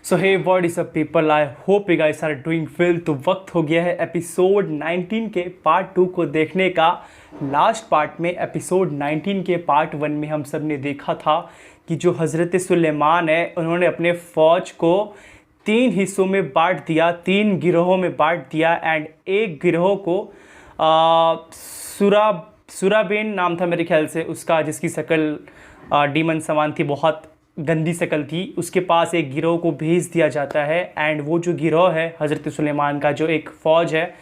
So hey what is up people, I hope you guys are doing well. तो वक्त हो गया है एपिसोड 19 के पार्ट 2 को देखने का। लास्ट पार्ट में एपिसोड 19 के पार्ट 1 में हम सब ने देखा था कि जो हज़रत सुलेमान है उन्होंने अपने फ़ौज को 3 हिस्सों में बांट दिया, 3 गिरोहों में बांट दिया। एंड एक गिरोह को सुराबेन नाम था मेरे ख्याल से उसका, जिसकी शक्ल डीमन समान थी, बहुत गंदी शक्ल थी। उसके पास एक गिरोह को भेज दिया जाता है। एंड वो जो गिरोह है हज़रत सुलेमान का, जो एक फ़ौज है,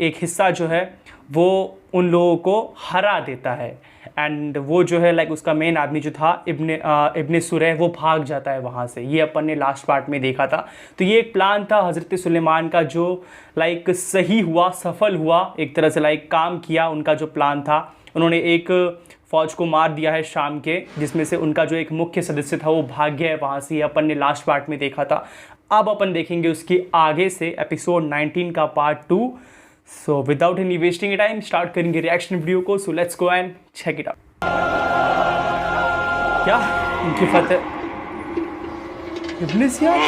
एक हिस्सा जो है वो उन लोगों को हरा देता है। एंड वो जो है लाइक उसका मेन आदमी जो था इब्ने सुरैह, वो भाग जाता है वहाँ से। ये अपन ने लास्ट पार्ट में देखा था। तो ये एक प्लान था हज़रत सुलेमान का जो लाइक सही हुआ, सफल हुआ, एक तरह से लाइक काम किया उनका जो प्लान था। उन्होंने एक फ़ौज को मार दिया है शाम के, जिसमें से उनका जो एक मुख्य सदस्य था वो भाग गया है वहाँ से। ये अपन ने लास्ट पार्ट में देखा था। अब अपन देखेंगे उसके आगे से एपिसोड 19 का part 2। So without any wasting time start करेंगे रिएक्शन वीडियो को। So let's go and check it out. क्या उनकी फतेह इब्लिस यार?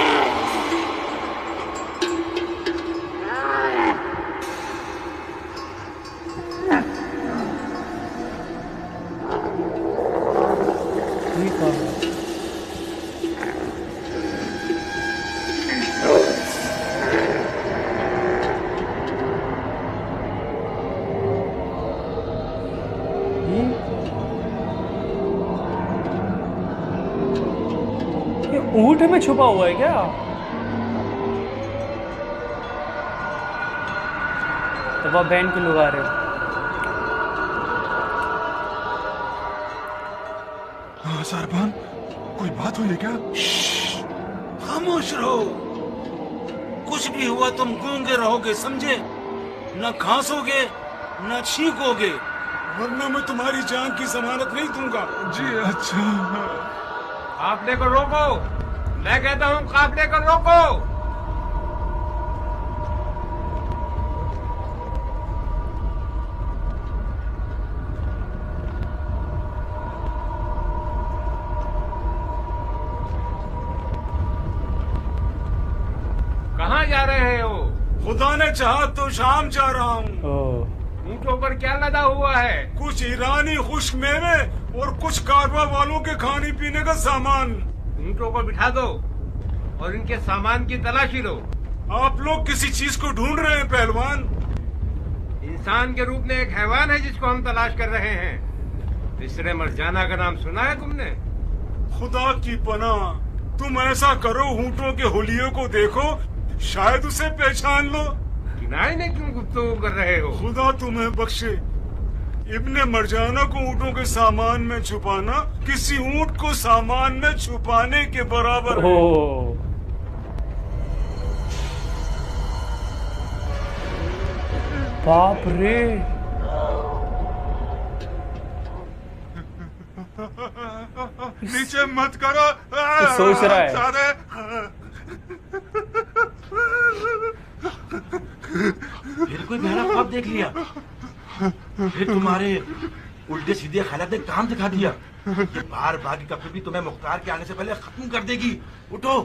ऊँट में छुपा हुआ है क्या? तो वह बहन के लोग आ रहे हो। हाँ सरबान, कोई बात हुई है क्या? खामोश रहो। कुछ भी हुआ तुम गूंगे रहोगे, समझे? न खांसोगे न छींकोगे, वरना मैं तुम्हारी जान की जमानत नहीं दूंगा। जी अच्छा। काफले को रोको, मैं कहता हूँ काफले को रोको। कहाँ जा रहे हो? खुदा ने चाहा तो शाम जा रहा हूँ। ऊँटों पर क्या लदा हुआ है? कुछ ईरानी खुश्क मेवे और कुछ कारवा वालों के खाने पीने का सामान। ऊँटों को बिठा दो और इनके सामान की तलाशी लो। आप लोग किसी चीज को ढूंढ रहे हैं पहलवान? इंसान के रूप में एक हैवान है जिसको हम तलाश कर रहे हैं। बिसरे मरजाना का नाम सुना है तुमने? खुदा की पनाह, तुम ऐसा करो, ऊँटों के हुलियों को देखो, शायद उसे पहचान लो। किनारे ने क्यों गुफ्तगू कर रहे हो? खुदा तुम्हें बख्शे, इब्ने मरजाना को ऊँटों के सामान में छुपाना किसी ऊँट को सामान में छुपाने के बराबर है। बाप रे, नीचे मत करो। सोच रहा है। सारे फिर कोई बहरा ख्वाब देख लिया? फिर तुम्हारे उल्टे सीधे ख्यालात ने काम दिखा दिया? ये बार बार की कभी भी तुम्हें मुख्तार के आने से पहले खत्म कर देगी। उठो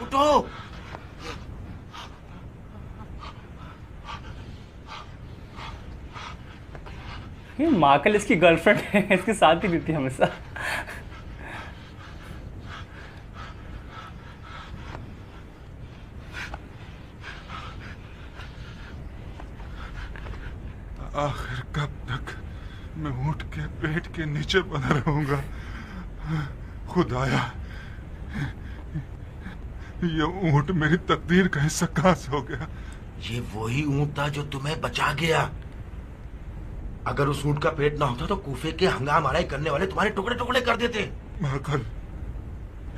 उठो। ये माकल इसकी गर्लफ्रेंड है, इसके साथ ही रहती है हमेशा। आखिर कब तक मैं ऊँट के पेट के नीचे बना रहूंगा? खुदाया, ये ऊँट मेरी तकदीर का हिस्सा कहाँ से हो गया? ये वही ऊँट था जो तुम्हें बचा गया। अगर उस ऊँट का पेट ना होता तो कूफे के हंगाम आराई करने वाले तुम्हारे टुकड़े टुकड़े कर देते। माकल,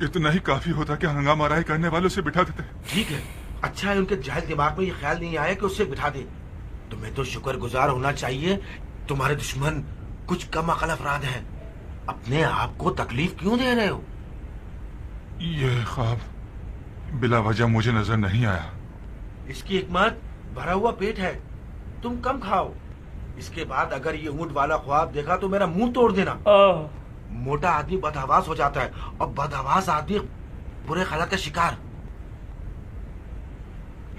इतना ही काफी होता कि हंगाम आराई करने वालों से बिठा देते। ठीक है, अच्छा है उनके जाहिल दिमाग में ये ख्याल नहीं आया कि उससे बिठा दे। तुम्हें तो शुक्रगुजार होना चाहिए, तुम्हारे दुश्मन कुछ कम अकल अफराद हैं। अपने आप को तकलीफ क्यों दे रहे हो? ये ख्वाब बिला वजह मुझे नजर नहीं आया। इसकी हिकमत भरा हुआ पेट है, तुम कम खाओ। इसके बाद अगर ये ऊँट वाला ख्वाब देखा तो मेरा मुंह तोड़ देना। मोटा आदमी बदहवास हो जाता है और बदहवास आदमी बुरे ख्यालात का शिकार।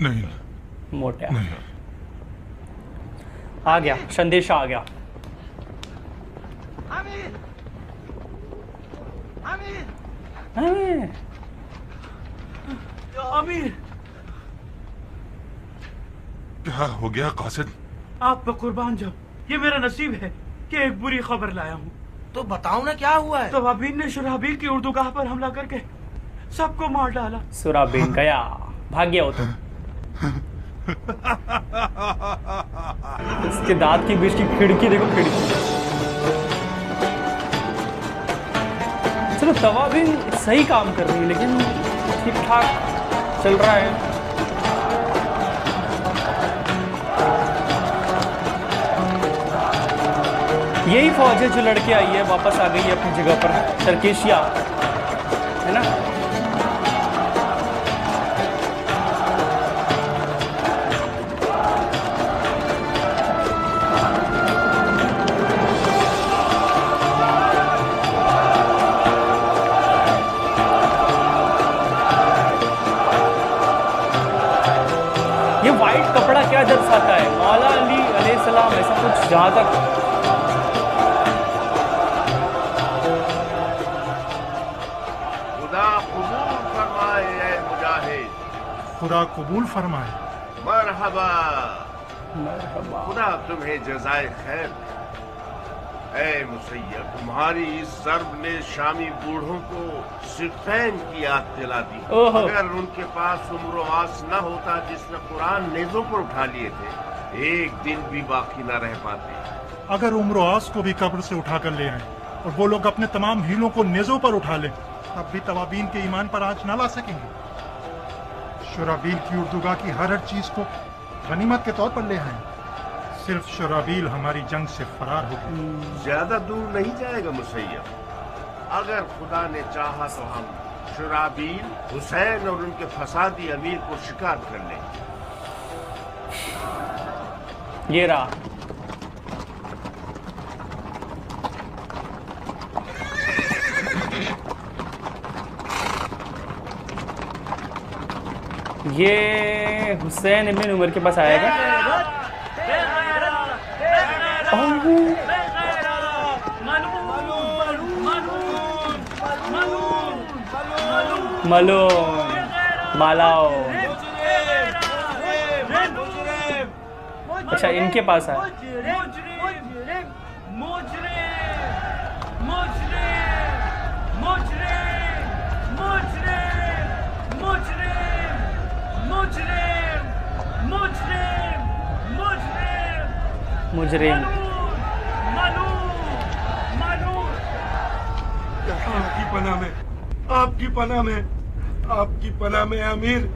नहीं मोटा नहीं। आ गया, संदेशा आ गया। आमिर, आमिर, हाँ, आमिर, क्या हो गया कासिद? आप पे कुर्बान जाओ, ये मेरा नसीब है कि एक बुरी खबर लाया हूँ। तो बताओ ना क्या हुआ है? तवाबीन ने शुराबील की उर्दूगाह पर हमला करके सबको मार डाला। सुराबीन गया, भाग गया हो तुम। इसके दांत के बीच की खिड़की देखो, खिड़की। चलो तवाबीन सही काम कर रही है, लेकिन ठीक ठाक चल रहा है। यही फौज है जो लड़के आई है, वापस आ गई है अपनी जगह पर, टर्किशिया है ना। ये वाइट कपड़ा क्या दर्शाता है? मौला अली अलैहिस्सलाम, ऐसा कुछ जहां तक खुदा कबूल फरमाए ऐ मुजाहिद। खुदा कबूल फरमाए। मरहबा, खुदा तुम्हें जज़ाए खैर। ऐ मुसैयब, तुम्हारी इस ज़र्ब ने शामी बूढ़ों को सिफ़ैन की याद दिला दी। ओहो। अगर उनके पास उम्र आस न होता जिसने कुरान नेज़ों पर उठा लिए थे, एक दिन भी बाकी न रह पाते। अगर उम्र-ओ-आस को भी कब्र से उठा कर ले आए और वो लोग अपने तमाम हीलों को नेज़ों पर उठा लें, तब भी तवाबीन के ईमान पर आंच न ला सकेंगे। शुराबील की उर्दूगाह की हर चीज को गनीमत के तौर पर ले आए। सिर्फ शुराबील हमारी जंग से फरार हो गए। ज्यादा दूर नहीं जाएगा मुसैयब। अगर खुदा ने चाहा तो हम शुराबील, हुसैन और उनके फसादी अमीर को शिकार कर लेंगे। ये रहा। ये हुसैन इब्न उमर के पास आएगा। मलून, मालाओ। अच्छा, इनके पास आया। मुजरिम। आपकी पनाह में, आपकी पनाह में, आपकी पनाह में अमीर,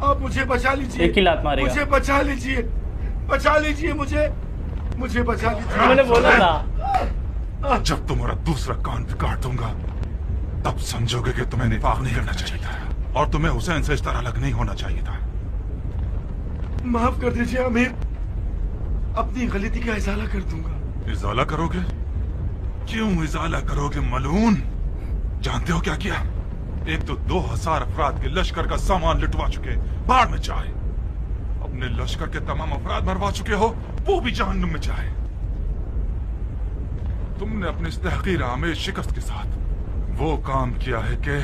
आप मुझे बचा लीजिए। एक ही लात मारेगा। मुझे बचा लीजिए, बचा लीजिए मुझे बचा लीजिए। मैंने बोला था। जब तुम्हारा दूसरा कान भी काट दूंगा, तब समझोगे कि तुम्हें निफाक नहीं करना चाहिए था और तुम्हें हुसैन से इस तरह अलग नहीं होना चाहिए था। माफ कर दीजिए अमीर, अपनी गलती का इजाला कर दूंगा। इजाला करोगे? क्यों इजाला करोगे मलून? जानते हो क्या किया? एक तो 2000 अफराद के लश्कर का सामान लुटवा चुके, बाढ़ में जाए। अपने लश्कर के तमाम अफराद मरवा चुके हो, वो भी जहन्नुम में जाए। तुमने अपने इस तहकीर आमेज शिकस्त के साथ वो काम किया है कि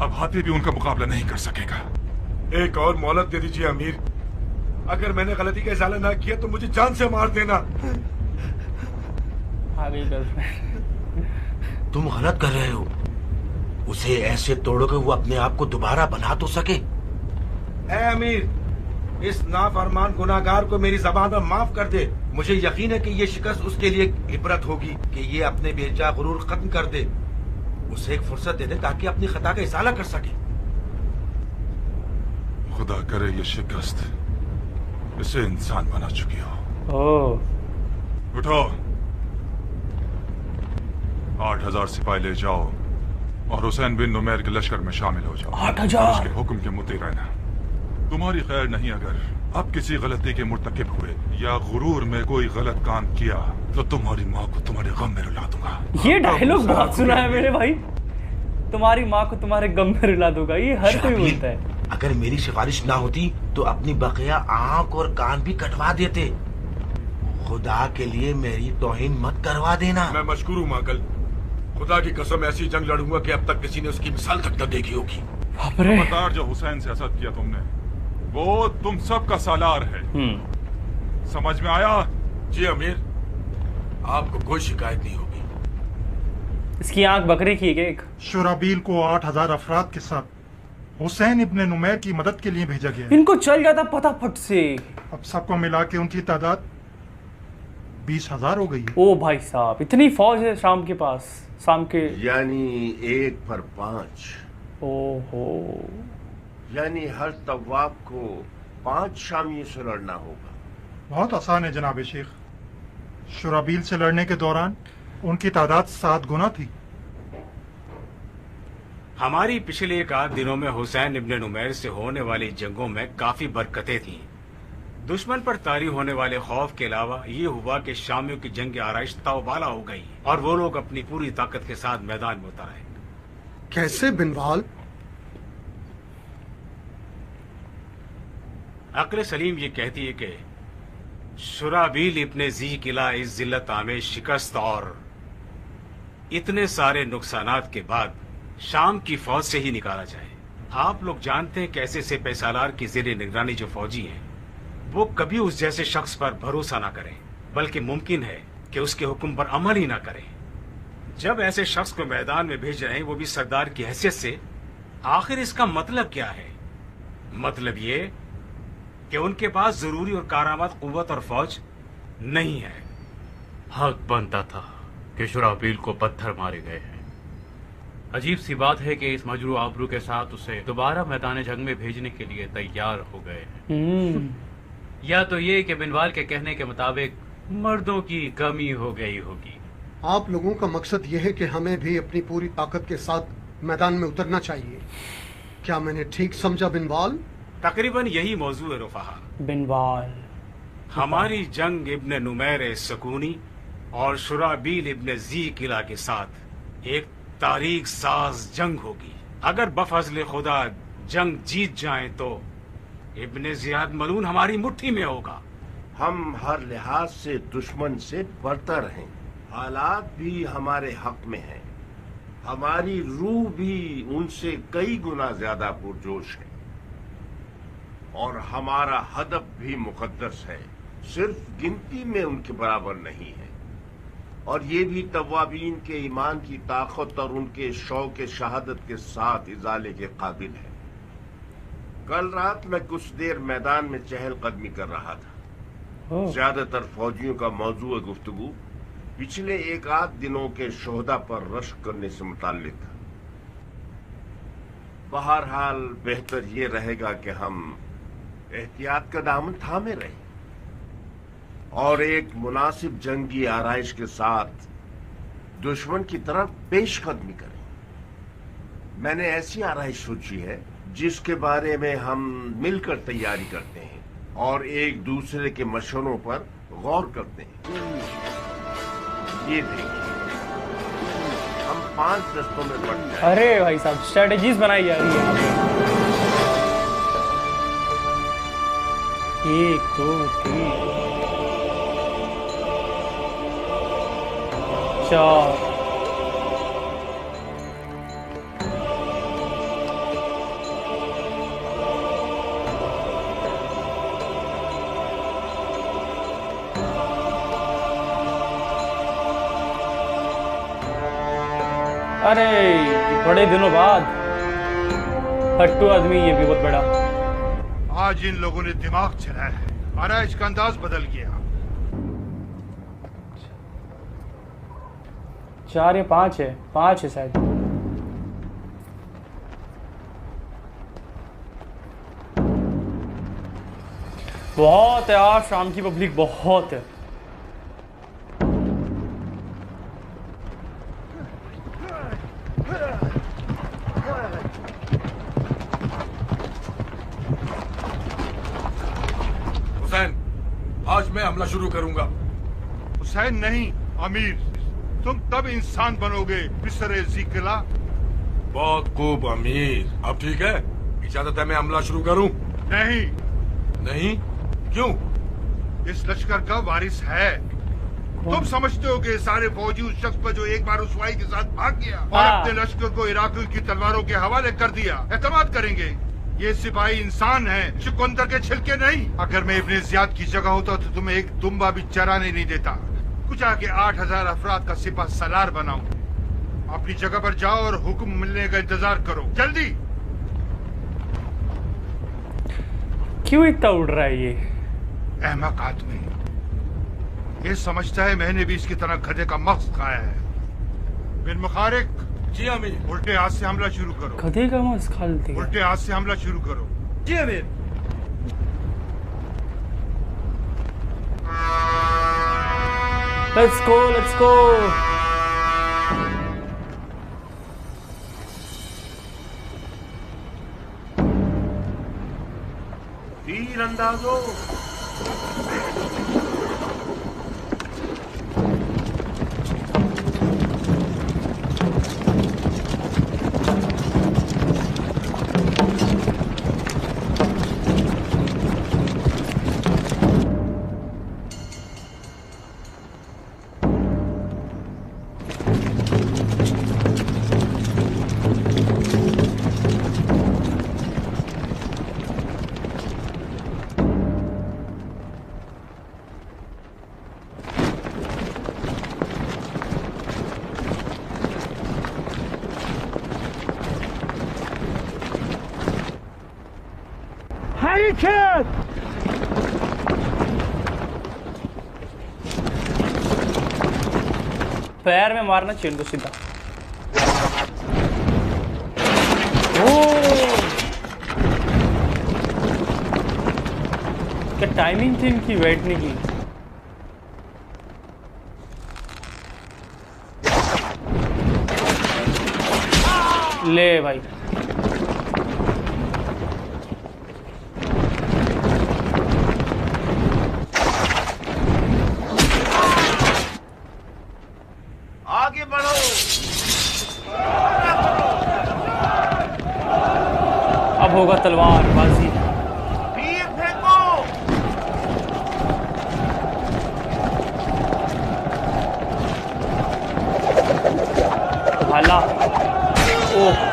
अब हाथी भी उनका मुकाबला नहीं कर सकेगा। एक और मोहलत दे दीजिए अमीर। अगर मैंने गलती का इजाला ना किया तो मुझे जान से मार देना। आ गई गर्लफ्रेंड। तुम गलत कर रहे हो। उसे ऐसे तोड़ो कि वो अपने आप को दोबारा बना तो सके। ऐ अमीर, इस नाफरमान गुनाहगार को मेरी ज़बान पर माफ कर दे। मुझे यकीन है कि ये शिकस्त उसके लिए इबरत होगी कि ये अपने बेजा गुरूर खत्म कर दे। उसे एक फुर्सत दे दे ताकि अपनी खता का इजाला कर सके। खुदा करे ये शिकस्त इसे इंसान बना चुकी हो। ओह, उठो, 8000 सिपाही ले जाओ और हुसैन बिन नुमैर के लश्कर में शामिल हो जाओ। 8000? और उसके हुक्म के मुती रहना। तुम्हारी खैर नहीं अगर अब किसी गलती के मुर्तकिब हुए या गुरूर में कोई गलत काम किया तो तुम्हारी माँ को तुम्हारे गम में रुला दूंगा। ये डायलॉग बहुत सुना है मेरे भाई। तुम्हारी माँ को तुम्हारे गम में रुला दूंगा, ये हर कोई बोलता है। अगर मेरी सिफारिश ना होती तो अपनी बकिया आंख और कान भी कटवा देते। खुदा के लिए मेरी तौहीन मत करवा देना। मैं मशकूर हूँ माकल, खुदा की कसम ऐसी जंग लड़ूंगा कि अब तक किसी ने उसकी मिसाल तक न देखी होगी। खबरदार, जो हुसैन से हसद किया तुमने वो तुम सब का सालार है। समझ में आया? जी अमीर, आपको कोई शिकायत नहीं होगी। इसकी आंख बकरी की है एक। शुराबील को 8,000 अफराद के साथ हुसैन इब्ने नुमैर की मदद के लिए भेजा गया है। इनको चल जाता पता फट से। अब सबको मिला के उनकी तादाद 20,000 हो गई है। ओ भाई साहब, इतनी फौज है शाम के पास, शाम के। यानी 1 पर 5। ओहो, यानी हर तवाब को 5 शामियों से लड़ना होगा। बहुत आसान है जनाब शेख। शुराबील से लड़ने के दौरान उनकी तादाद 7 गुना थी। हमारी पिछले एक आध दिनों में हुसैन इब्ने नुमैर से होने वाली जंगों में काफी बरकतें थीं। दुश्मन पर तारी होने वाले खौफ के अलावा ये हुआ कि शामियों की जंग आराइश तौबाला हो गई और वो लोग अपनी पूरी ताकत के साथ मैदान में उतर आए। कैसे बिनवाल? अक्ल सलीम ये कहती है कि शुराबील इब्ने जी किला इस जिल्लत आमेज शिकस्त और इतने सारे नुकसानात के बाद शाम की फौज से ही निकाला जाए। आप लोग जानते हैं कैसे से पैसालार की जेर निगरानी जो फौजी हैं वो कभी उस जैसे शख्स पर भरोसा ना करें, बल्कि मुमकिन है कि उसके हुक्म पर अमल ही ना करें। जब ऐसे शख्स को मैदान में भेज रहे हैं वो भी सरदार की हैसियत से, आखिर इसका मतलब क्या है? मतलब ये कि उनके पास जरूरी और कारामद कुव्वत और फौज नहीं है। हक बनता था कि शुराबील को पत्थर मारे गए हैं। अजीब सी बात है कि इस मजरू आबरू के साथ उसे दोबारा मैदान जंग में भेजने के लिए तैयार हो गए हैं। या तो ये कि बिनवाल के कहने के मुताबिक मर्दों की कमी हो गई होगी। आप लोगों का मकसद ये है कि हमें भी अपनी पूरी ताकत के साथ मैदान में उतरना चाहिए। क्या मैंने ठीक समझा बिनवाल? तकरीबन यही मौजू है रुफाहा। बिनवाल, हमारी जंग इब्ने नुमैर सकूनी और शुराबील इब्ने जी किला के साथ एक तारीख साज जंग होगी। अगर बफजल खुदा जंग जीत जाए तो इब्ने जियाद मलून हमारी मुट्ठी में होगा। हम हर लिहाज से दुश्मन से बरतर हैं। हालात भी हमारे हक में हैं। हमारी रूह भी उनसे कई गुना ज्यादा पुरजोश है और हमारा हदफ भी मुकद्दस है। सिर्फ गिनती में उनके बराबर नहीं है और ये भी तवाबीन के ईमान की ताकत और उनके शौक शहादत के साथ इजाले के काबिल है। कल रात मैं कुछ देर मैदान में चहलकदमी कर रहा था। ज्यादातर फौजियों का मौजू गुफ्तगू पिछले 1 आध दिनों के शोहदा पर रश्क करने से मुताल्लिक था। बहरहाल बेहतर ये रहेगा कि हम एहतियात का दामन थामे रहें और एक मुनासिब जंगी आराइश के साथ दुश्मन की तरफ पेशकदमी करें। मैंने ऐसी आराइश सोची है जिसके बारे में हम मिलकर तैयारी करते हैं और एक दूसरे के मशवरों पर गौर करते हैं। ये देखिए, हम 5 दस्तों में बंट जाएंगे। अरे भाई साहब, स्ट्रेटेजीज बनाई जा रही है। 1 2 3 4। अरे बड़े दिनों बाद फट्टू आदमी, ये भी बहुत बड़ा। आज इन लोगों ने दिमाग चलाया है, आराइश का अंदाज बदल गया। 4 या 5 है, 5 है शायद। बहुत है यार, शाम की पब्लिक बहुत है। आज मैं हमला शुरू करूंगा। हुसैन नहीं, अमीर। तुम तब इंसान बनोगे मिस्र ज़ी किला। बहुत खूब अमीर। अब ठीक है, इजाजत है मैं हमला शुरू करूं? नहीं। नहीं? क्यों? इस लश्कर का वारिस है। तुम समझते हो कि सारे फौजी उस शख्स पर जो एक बार रुसवाई के साथ भाग गया और अपने लश्कर को इराकियों की तलवारों के हवाले कर दिया, एतमाद करेंगे? ये सिपाही इंसान हैं, चुकंदर के छिलके नहीं। अगर मैं इब्ने ज़ियाद की जगह होता तो तुम्हें एक दुम्बा भी चराने नहीं देता। कुछ आके 8000 अफराद का सिपा सलार बनाऊं। अपनी जगह पर जाओ और हुक्म मिलने का इंतजार करो, जल्दी। क्यों इतना उड़ रहा है ये अहमक आदमी? ये समझता है मैंने भी इसकी तरह गधे का मग़ज़ खाया है। बिन मुखारिक। जी अमीर। उल्टे हाथ से हमला शुरू करो। गधे का मग़ज़ खा लेते हैं। उल्टे हाथ से हमला शुरू करो। जी अमीर। Let's go, let's go. तीरंदाजों, पैर में मारना चाहिए उनको सीधा। ओह, क्या टाइमिंग थी इनकी बैठने की। ले भाई, आगे बढ़ो। अब होगा तलवार बाजी। तीर फेंको। भाला। ओह,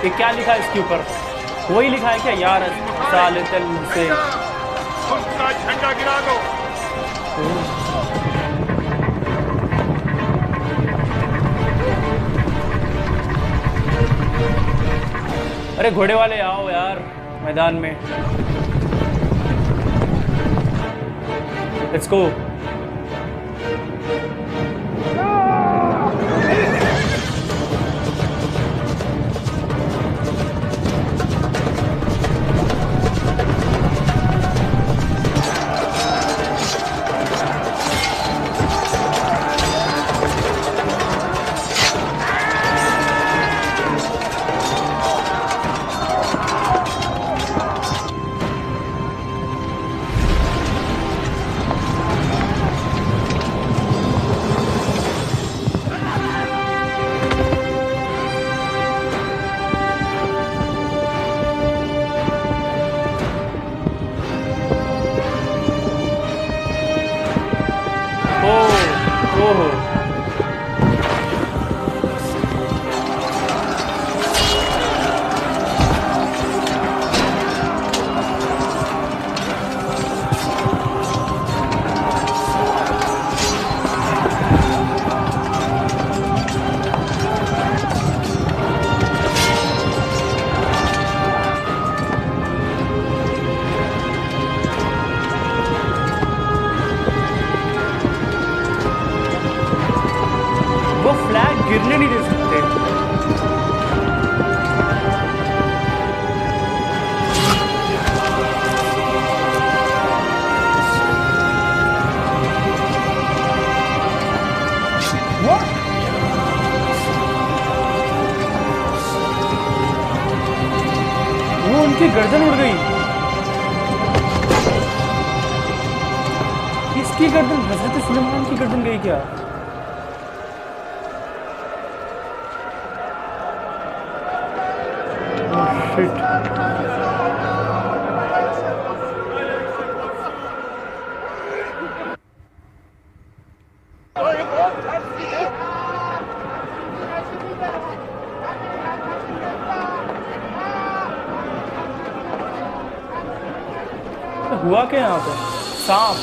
ये क्या लिखा है इसके ऊपर? वही लिखा है क्या यार? सालितल से उसका झंडा गिरा दो। अरे घोड़े वाले आओ यार मैदान में। Let's go. उनकी गर्दन उड़ गई। किसकी गर्दन? हजरत सुलेमान की गर्दन गई क्या? Oh shit. हुआ क्या यहाँ पे? सांप।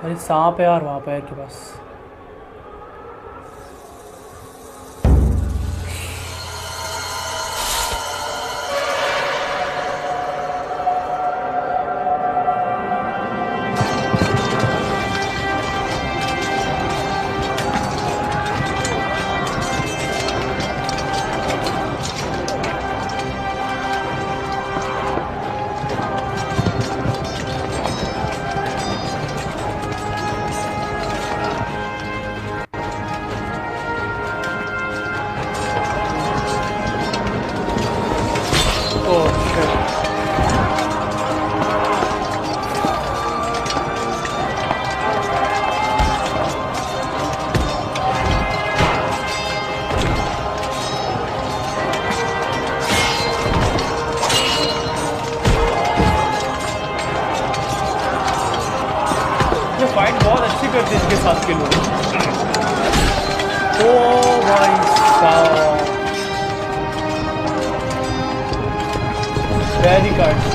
अरे सांप है यार वहाँ पैर के पास। फाइट बहुत अच्छी करते हैं इसके साथ के लोग। ओ भाई साहब, वेरी गुड।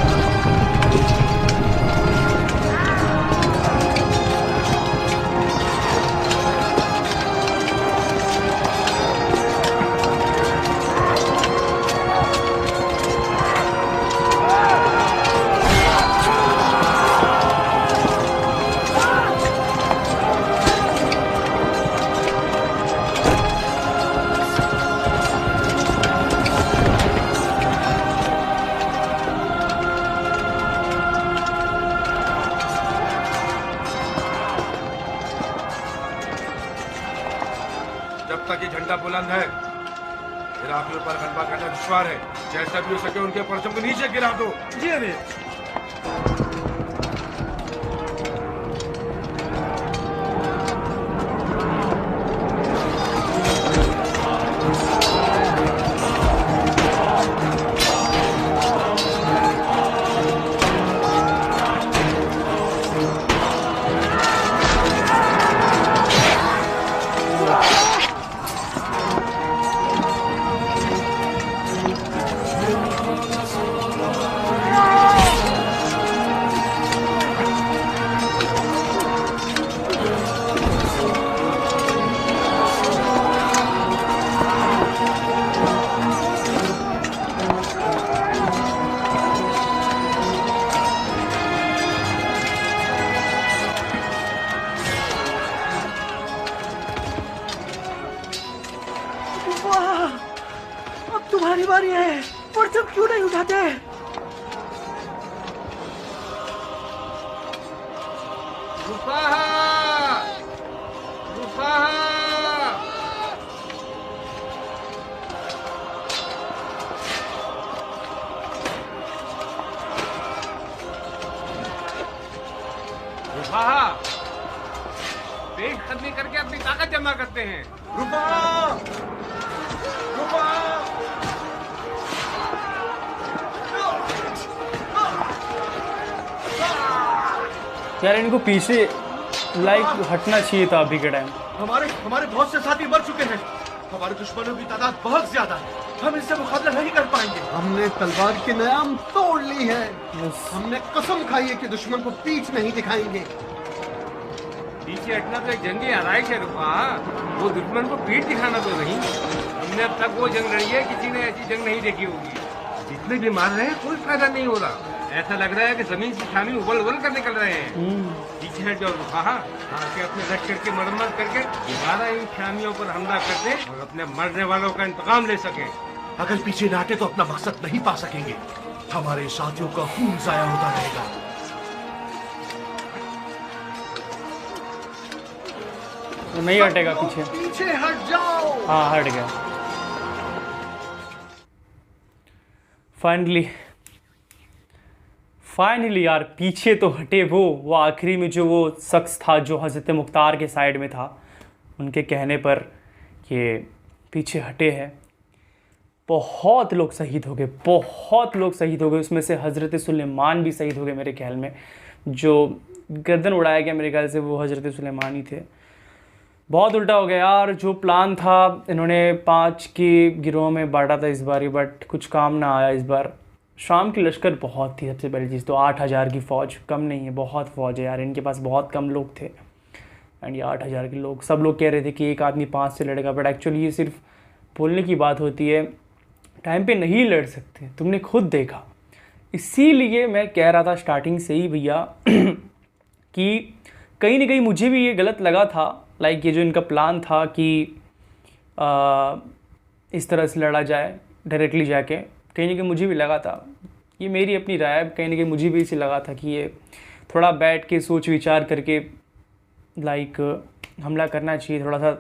झंडा बुलंद है, इराक के ऊपर गलबा करना दुश्वार है। जैसा भी हो सके उनके परचम को नीचे गिरा दो। जी अमीर। तुम्हारी बारी है, और तुम क्यों नहीं उठाते? पेट खत्म करके अपनी ताकत जमा करते हैं। यार इनको पीछे हटना चाहिए था अभी के टाइम। हमारे बहुत से साथी मर चुके हैं। हमारे दुश्मनों की तादाद बहुत ज्यादा है, हम इससे मुकाबला नहीं कर पाएंगे। हमने तलवार की नयाम तोड़ ली है। हमने कसम खाई है कि दुश्मन को पीठ नहीं दिखाएंगे। पीछे हटना तो एक जंगी आराइश है रुपा, वो दुश्मन को पीठ दिखाना तो नहीं। हमने अब तक वो जंग लड़ी है, किसी ने ऐसी जंग नहीं देखी होगी। जितने भी मार रहे हैं कोई फायदा नहीं हो रहा। ऐसा लग रहा है कि जमीन से शामी उबल उबल कर निकल रहे हैं। पीछे हट जाओ। हाँ आके अपने लश्कर की मरम्मत करके दोबारा इन शामियों पर हमला कर दे और अपने मरने वालों का इंतकाम ले सके। अगर पीछे ना हटे तो अपना मकसद नहीं पा सकेंगे। हमारे साथियों का खून जाया होता रहेगा। तो नहीं हटेगा पीछे। पीछे हट जाओ। हाँ हट गया। फाइनली यार पीछे तो हटे वो आखिरी में जो वो शख्स था जो हज़रत मुख्तार के साइड में था, उनके कहने पर ये पीछे हटे हैं। बहुत लोग शहीद हो गए, बहुत लोग शहीद हो गए। उसमें से हज़रत सुलेमान भी शहीद हो गए मेरे ख्याल में। जो गर्दन उड़ाया गया मेरे ख्याल से वो हज़रत सुलेमान ही थे। बहुत उल्टा हो गया यार। जो प्लान था, इन्होंने 5 के गिरोह में बांटा था इस बार ही, बट कुछ काम ना आया इस बार। शाम की लश्कर बहुत थी सबसे पहली चीज़ तो। 8000 की फ़ौज कम नहीं है, बहुत फ़ौज है यार। इनके पास बहुत कम लोग थे एंड ये 8000 के लोग। सब लोग कह रहे थे कि एक आदमी 5 से लड़ेगा, बट एक्चुअली ये सिर्फ बोलने की बात होती है, टाइम पे नहीं लड़ सकते। तुमने खुद देखा। इसीलिए मैं कह रहा था स्टार्टिंग से ही भैया कि कहीं ना कहीं मुझे भी ये गलत लगा था। लाइक ये जो इनका प्लान था कि इस तरह से लड़ा जाए डायरेक्टली जाके, कहीं ना कहीं मुझे भी लगा था। ये मेरी अपनी राय है, कहीं ना कहीं मुझे भी इसे लगा था कि ये थोड़ा बैठ के सोच विचार करके लाइक हमला करना चाहिए। थोड़ा सा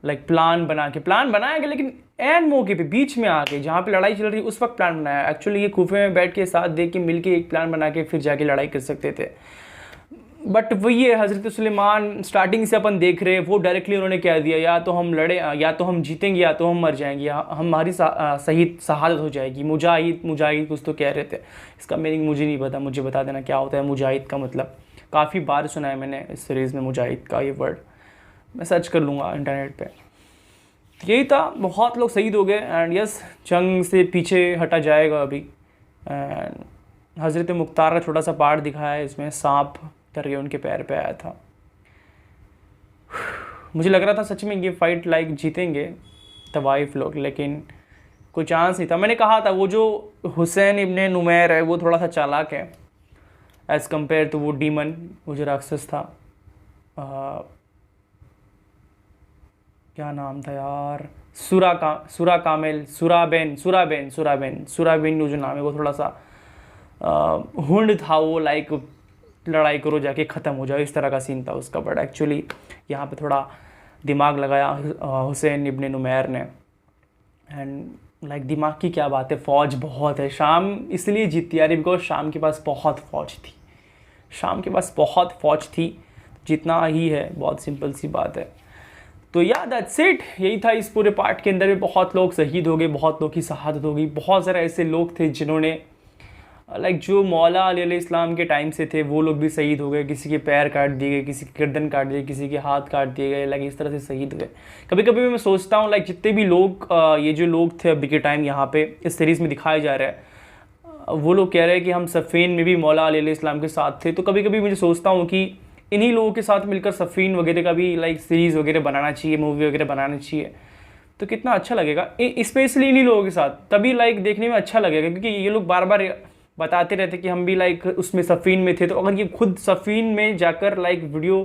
लाइक प्लान बनाया गया, लेकिन एन मौके पे बीच में आके जहाँ पे लड़ाई चल रही उस वक्त प्लान बनाया। एक्चुअली ये खूफे में बैठ के साथ देख के मिल के एक प्लान बना के फिर जाके लड़ाई कर सकते थे। बट वही है, हज़रत सुलेमान स्टार्टिंग से अपन देख रहे हैं, वो डायरेक्टली उन्होंने कह दिया या तो हम लड़े, या तो हम जीतेंगे या तो हम मर जाएंगे, या हमारी शहादत हो जाएगी। मुजाहिद कुछ तो कह रहे थे। इसका मीनिंग मुझे नहीं पता, मुझे बता देना क्या होता है मुजाहिद का मतलब। काफ़ी बार सुना है मैंने इस सीरीज़ में मुजाहिद का ये वर्ड, मैं सर्च कर लूँगा इंटरनेट पे। यही था, बहुत लोग शहीद हो गए एंड यस जंग से पीछे हटा जाएगा अभी। एंड हज़रत मुख्तार का छोटा सा पार्ट दिखाया है इसमें, सांप करके उनके पैर पे आया था। मुझे लग रहा था सच में ये फाइट लाइक जीतेंगे तवाइफ लोग, लेकिन कोई चांस नहीं था। मैंने कहा था वो जो हुसैन इब्ने नुमैर है वो थोड़ा सा चालाक है एज़ कम्पेयर टू वो डीमन, वो जो राक्षस था। क्या नाम था यार, सुराबेन वो जो नाम है, वो थोड़ा सा हुंड था वो, लाइक लड़ाई करो जाके ख़त्म हो जाओ, इस तरह का सीन था उसका। बट एक्चुअली यहाँ पे थोड़ा दिमाग लगाया हुसैन इब्ने नुमैर ने। एंड लाइक दिमाग की क्या बात है, फ़ौज बहुत है। शाम इसलिए जीती यार बिकॉज शाम के पास बहुत फ़ौज थी। शाम के पास बहुत फ़ौज थी, जितना ही है, बहुत सिंपल सी बात है। तो या दैट्स इट, यही था इस पूरे पार्ट के अंदर में। बहुत लोग शहीद हो गए, बहुत लोग की शहादत हो गई। बहुत सारे ऐसे लोग थे जिन्होंने लाइक जो मौला अली अलैहिस्सलाम के टाइम से थे वो लोग भी शहीद हो गए। किसी के पैर काट दिए गए, किसी की गर्दन काट दी, किसी के हाथ काट दिए गए, लाइक इस तरह से शहीद हुए। कभी कभी मैं सोचता हूँ लाइक जितने भी लोग ये जो लोग थे अभी के टाइम यहाँ पे इस सीरीज़ में दिखाया जा रहा है, वो लोग कह रहे हैं कि हम सफ़ीन में भी मौला अली अलैहिस्सलाम के साथ थे। तो कभी कभी मुझे सोचता हूँ कि इन्हीं लोगों के साथ मिलकर सफ़ीन वगैरह का भी लाइक सीरीज़ वगैरह बनाना चाहिए, मूवी वगैरह बनाना चाहिए, तो कितना अच्छा लगेगा। स्पेशली इन्हीं लोगों के साथ, तभी लाइक देखने में अच्छा लगेगा। क्योंकि ये लोग बार बार बताते रहते कि हम भी लाइक उसमें सफ़ीन में थे। तो अगर ये खुद सफ़ीन में जाकर लाइक वीडियो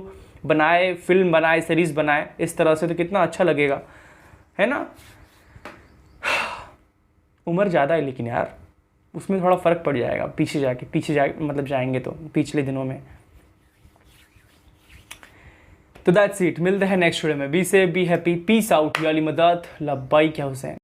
बनाए, फिल्म बनाए, सीरीज़ बनाए इस तरह से, तो कितना अच्छा लगेगा, है ना। उम्र ज़्यादा है लेकिन यार उसमें थोड़ा फ़र्क पड़ जाएगा पीछे जाके मतलब जाएंगे तो पिछले दिनों में। तो दैट्स इट, मिलते हैं नेक्स्ट वीडियो में। Be safe, be happy, peace out. या अली मदद, लब्बाइक या हुसैन।